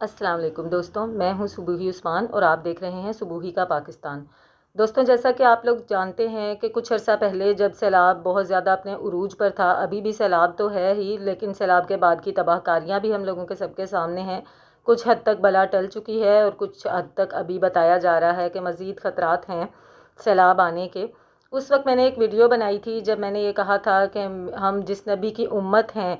السلام علیکم دوستوں، میں ہوں صبوحی عثمان اور آپ دیکھ رہے ہیں صبوحی کا پاکستان۔ دوستوں، جیسا کہ آپ لوگ جانتے ہیں کہ کچھ عرصہ پہلے جب سیلاب بہت زیادہ اپنے عروج پر تھا، ابھی بھی سیلاب تو ہے ہی، لیکن سیلاب کے بعد کی تباہ کاریاں بھی ہم لوگوں کے سب کے سامنے ہیں۔ کچھ حد تک بلا ٹل چکی ہے اور کچھ حد تک ابھی بتایا جا رہا ہے کہ مزید خطرات ہیں سیلاب آنے کے۔ اس وقت میں نے ایک ویڈیو بنائی تھی جب میں نے یہ کہا تھا کہ ہم جس نبی کی امت ہیں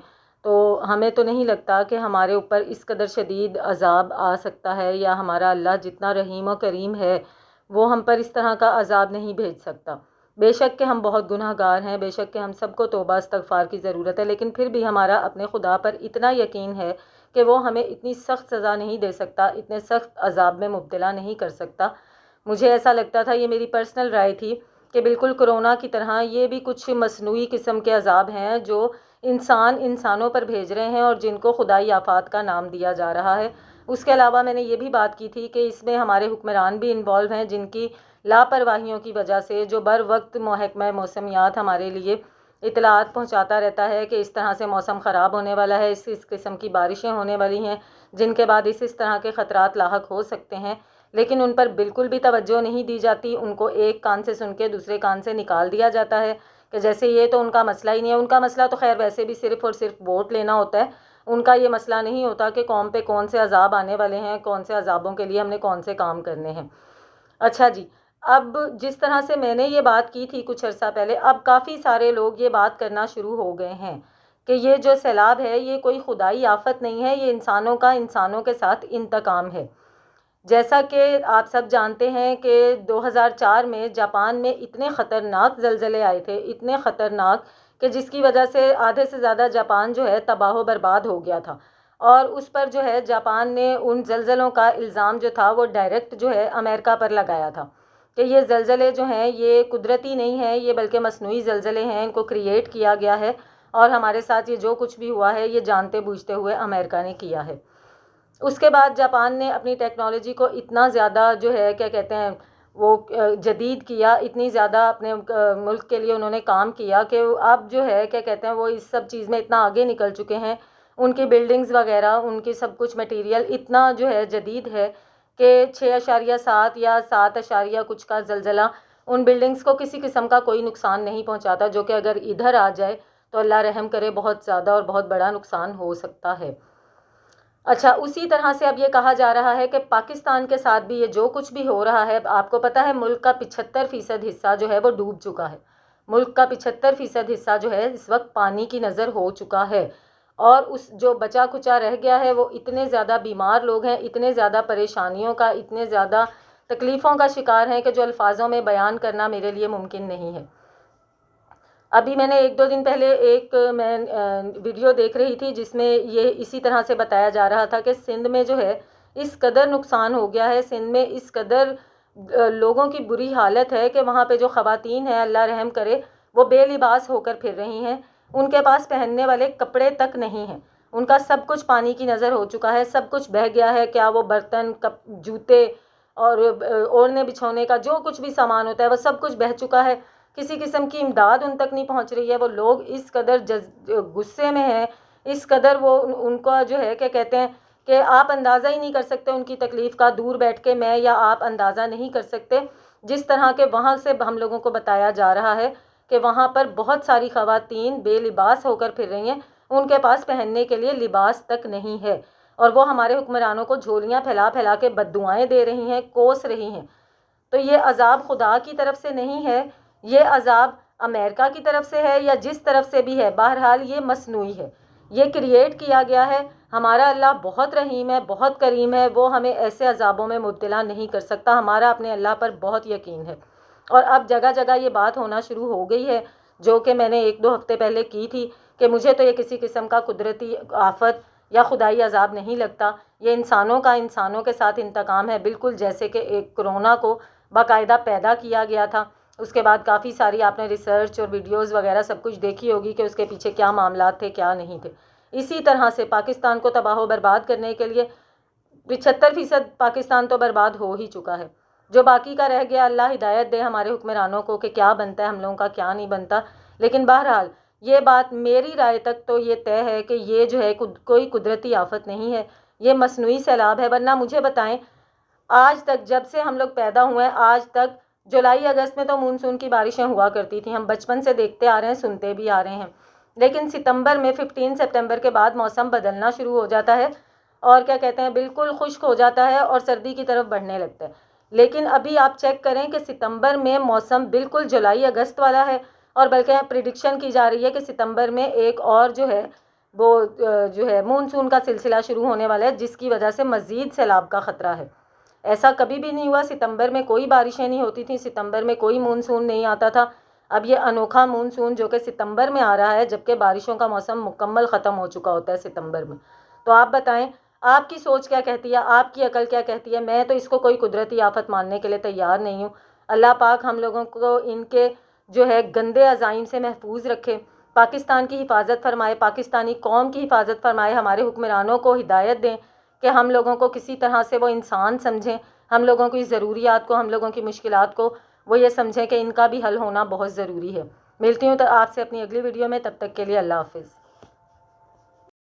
تو ہمیں تو نہیں لگتا کہ ہمارے اوپر اس قدر شدید عذاب آ سکتا ہے، یا ہمارا اللہ جتنا رحیم و کریم ہے وہ ہم پر اس طرح کا عذاب نہیں بھیج سکتا۔ بے شک کہ ہم بہت گناہ گار ہیں، بے شک کہ ہم سب کو توبہ استغفار کی ضرورت ہے، لیکن پھر بھی ہمارا اپنے خدا پر اتنا یقین ہے کہ وہ ہمیں اتنی سخت سزا نہیں دے سکتا، اتنے سخت عذاب میں مبتلا نہیں کر سکتا۔ مجھے ایسا لگتا تھا، یہ میری پرسنل رائے تھی، کہ بالکل کرونا کی طرح یہ بھی کچھ مصنوعی قسم کے عذاب ہیں جو انسانوں پر بھیج رہے ہیں اور جن کو خدائی آفات کا نام دیا جا رہا ہے۔ اس کے علاوہ میں نے یہ بھی بات کی تھی کہ اس میں ہمارے حکمران بھی انوالو ہیں، جن کی لاپرواہیوں کی وجہ سے، جو بر وقت محکمہ موسمیات ہمارے لیے اطلاعات پہنچاتا رہتا ہے کہ اس طرح سے موسم خراب ہونے والا ہے، اس قسم کی بارشیں ہونے والی ہیں جن کے بعد اس طرح کے خطرات لاحق ہو سکتے ہیں، لیکن ان پر بالکل بھی توجہ نہیں دی جاتی۔ ان کو ایک کان سے سن کے دوسرے کان سے نکال دیا جاتا ہے کہ جیسے یہ تو ان کا مسئلہ ہی نہیں ہے۔ ان کا مسئلہ تو خیر ویسے بھی صرف اور صرف ووٹ لینا ہوتا ہے، ان کا یہ مسئلہ نہیں ہوتا کہ قوم پہ کون سے عذاب آنے والے ہیں، کون سے عذابوں کے لیے ہم نے کون سے کام کرنے ہیں۔ اچھا جی، اب جس طرح سے میں نے یہ بات کی تھی کچھ عرصہ پہلے، اب کافی سارے لوگ یہ بات کرنا شروع ہو گئے ہیں کہ یہ جو سیلاب ہے یہ کوئی خدائی آفت نہیں ہے، یہ انسانوں کا انسانوں کے ساتھ انتقام ہے۔ جیسا کہ آپ سب جانتے ہیں کہ 2004 میں جاپان میں اتنے خطرناک زلزلے آئے تھے، اتنے خطرناک کہ جس کی وجہ سے آدھے سے زیادہ جاپان جو ہے تباہ و برباد ہو گیا تھا، اور اس پر جو ہے جاپان نے ان زلزلوں کا الزام جو تھا وہ ڈائریکٹ جو ہے امریکہ پر لگایا تھا کہ یہ زلزلے جو ہیں یہ قدرتی نہیں ہیں، یہ بلکہ مصنوعی زلزلے ہیں، ان کو کریٹ کیا گیا ہے، اور ہمارے ساتھ یہ جو کچھ بھی ہوا ہے یہ جانتے بوجھتے ہوئے امریکہ نے کیا ہے۔ اس کے بعد جاپان نے اپنی ٹیکنالوجی کو اتنا زیادہ جو ہے کیا کہتے ہیں وہ جدید کیا، اتنی زیادہ اپنے ملک کے لیے انہوں نے کام کیا کہ اب جو ہے کیا کہتے ہیں وہ اس سب چیز میں اتنا آگے نکل چکے ہیں، ان کی بلڈنگز وغیرہ، ان کی سب کچھ مٹیریل اتنا جو ہے جدید ہے کہ 6.7 یا 7 کچھ کا زلزلہ ان بلڈنگز کو کسی قسم کا کوئی نقصان نہیں پہنچاتا، جو کہ اگر ادھر آ جائے تو اللہ رحم کرے بہت زیادہ اور بہت بڑا نقصان ہو سکتا ہے۔ اچھا، اسی طرح سے اب یہ کہا جا رہا ہے کہ پاکستان کے ساتھ بھی یہ جو کچھ بھی ہو رہا ہے، آپ کو پتہ ہے ملک کا 75% حصہ جو ہے وہ ڈوب چکا ہے، ملک کا 75% حصہ جو ہے اس وقت پانی کی نظر ہو چکا ہے، اور اس جو بچا کچا رہ گیا ہے وہ اتنے زیادہ بیمار لوگ ہیں، اتنے زیادہ پریشانیوں کا، اتنے زیادہ تکلیفوں کا شکار ہیں کہ جو الفاظوں میں بیان کرنا میرے لیے ممکن نہیں ہے۔ ابھی میں نے 1-2 دن پہلے ایک میں ویڈیو دیکھ رہی تھی جس میں یہ اسی طرح سے بتایا جا رہا تھا کہ سندھ میں جو ہے اس قدر نقصان ہو گیا ہے، سندھ میں اس قدر لوگوں کی بری حالت ہے کہ وہاں پہ جو خواتین ہیں اللہ رحم کرے وہ بے لباس ہو کر پھر رہی ہیں، ان کے پاس پہننے والے کپڑے تک نہیں ہیں، ان کا سب کچھ پانی کی نظر ہو چکا ہے، سب کچھ بہہ گیا ہے، کیا وہ برتن، جوتے اور اوڑھنے بچھونے کا جو کچھ بھی سامان ہوتا ہے وہ سب کچھ بہہ چکا ہے، کسی قسم کی امداد ان تک نہیں پہنچ رہی ہے۔ وہ لوگ اس قدر غصے میں ہیں، اس قدر وہ ان کا جو ہے کہ کہتے ہیں کہ آپ اندازہ ہی نہیں کر سکتے ان کی تکلیف کا، دور بیٹھ کے میں یا آپ اندازہ نہیں کر سکتے جس طرح کے وہاں سے ہم لوگوں کو بتایا جا رہا ہے کہ وہاں پر بہت ساری خواتین بے لباس ہو کر پھر رہی ہیں، ان کے پاس پہننے کے لیے لباس تک نہیں ہے، اور وہ ہمارے حکمرانوں کو جھولیاں پھیلا پھیلا کے بددعائیں دے رہی ہیں، کوس رہی ہیں۔ تو یہ عذاب خدا کی طرف سے نہیں ہے، یہ عذاب امریکہ کی طرف سے ہے یا جس طرف سے بھی ہے، بہرحال یہ مصنوعی ہے، یہ کریٹ کیا گیا ہے۔ ہمارا اللہ بہت رحیم ہے، بہت کریم ہے، وہ ہمیں ایسے عذابوں میں مبتلا نہیں کر سکتا، ہمارا اپنے اللہ پر بہت یقین ہے۔ اور اب جگہ جگہ یہ بات ہونا شروع ہو گئی ہے جو کہ میں نے 1-2 ہفتے پہلے کی تھی کہ مجھے تو یہ کسی قسم کا قدرتی آفت یا خدائی عذاب نہیں لگتا، یہ انسانوں کا انسانوں کے ساتھ انتقام ہے، بالکل جیسے کہ ایک کرونا کو باقاعدہ پیدا کیا گیا تھا، اس کے بعد کافی ساری آپ نے ریسرچ اور ویڈیوز وغیرہ سب کچھ دیکھی ہوگی کہ اس کے پیچھے کیا معاملات تھے کیا نہیں تھے۔ اسی طرح سے پاکستان کو تباہ و برباد کرنے کے لیے 75% پاکستان تو برباد ہو ہی چکا ہے، جو باقی کا رہ گیا اللہ ہدایت دے ہمارے حکمرانوں کو کہ کیا بنتا ہے ہم لوگوں کا کیا نہیں بنتا، لیکن بہرحال یہ بات میری رائے تک تو یہ طے ہے کہ یہ جو ہے کوئی قدرتی آفت نہیں ہے، یہ مصنوعی سیلاب ہے، ورنہ مجھے بتائیں آج تک جب سے ہم لوگ پیدا ہوئے ہیں آج تک جولائی اگست میں تو مونسون کی بارشیں ہوا کرتی تھیں، ہم بچپن سے دیکھتے آ رہے ہیں، سنتے بھی آ رہے ہیں، لیکن ستمبر میں 15 سپتمبر کے بعد موسم بدلنا شروع ہو جاتا ہے اور کیا کہتے ہیں بالکل خشک ہو جاتا ہے اور سردی کی طرف بڑھنے لگتا ہے۔ لیکن ابھی آپ چیک کریں کہ ستمبر میں موسم بالکل جولائی اگست والا ہے، اور بلکہ پریڈکشن کی جا رہی ہے کہ ستمبر میں ایک اور جو ہے وہ جو ہے مونسون کا سلسلہ شروع ہونے والا ہے، جس کی وجہ سے مزید سیلاب کا خطرہ ہے۔ ایسا کبھی بھی نہیں ہوا، ستمبر میں کوئی بارشیں نہیں ہوتی تھیں، ستمبر میں کوئی مونسون نہیں آتا تھا۔ اب یہ انوکھا مونسون جو کہ ستمبر میں آ رہا ہے، جبکہ بارشوں کا موسم مکمل ختم ہو چکا ہوتا ہے ستمبر میں۔ تو آپ بتائیں آپ کی سوچ کیا کہتی ہے، آپ کی عقل کیا کہتی ہے؟ میں تو اس کو کوئی قدرتی آفت ماننے کے لیے تیار نہیں ہوں۔ اللہ پاک ہم لوگوں کو ان کے جو ہے گندے عزائم سے محفوظ رکھے، پاکستان کی حفاظت فرمائے، پاکستانی قوم کی حفاظت فرمائے، ہمارے حکمرانوں کو ہدایت دیں کہ ہم لوگوں کو کسی طرح سے وہ انسان سمجھیں، ہم لوگوں کی ضروریات کو، ہم لوگوں کی مشکلات کو وہ یہ سمجھیں کہ ان کا بھی حل ہونا بہت ضروری ہے۔ ملتی ہوں تو آپ سے اپنی اگلی ویڈیو میں، تب تک کے لیے اللہ حافظ۔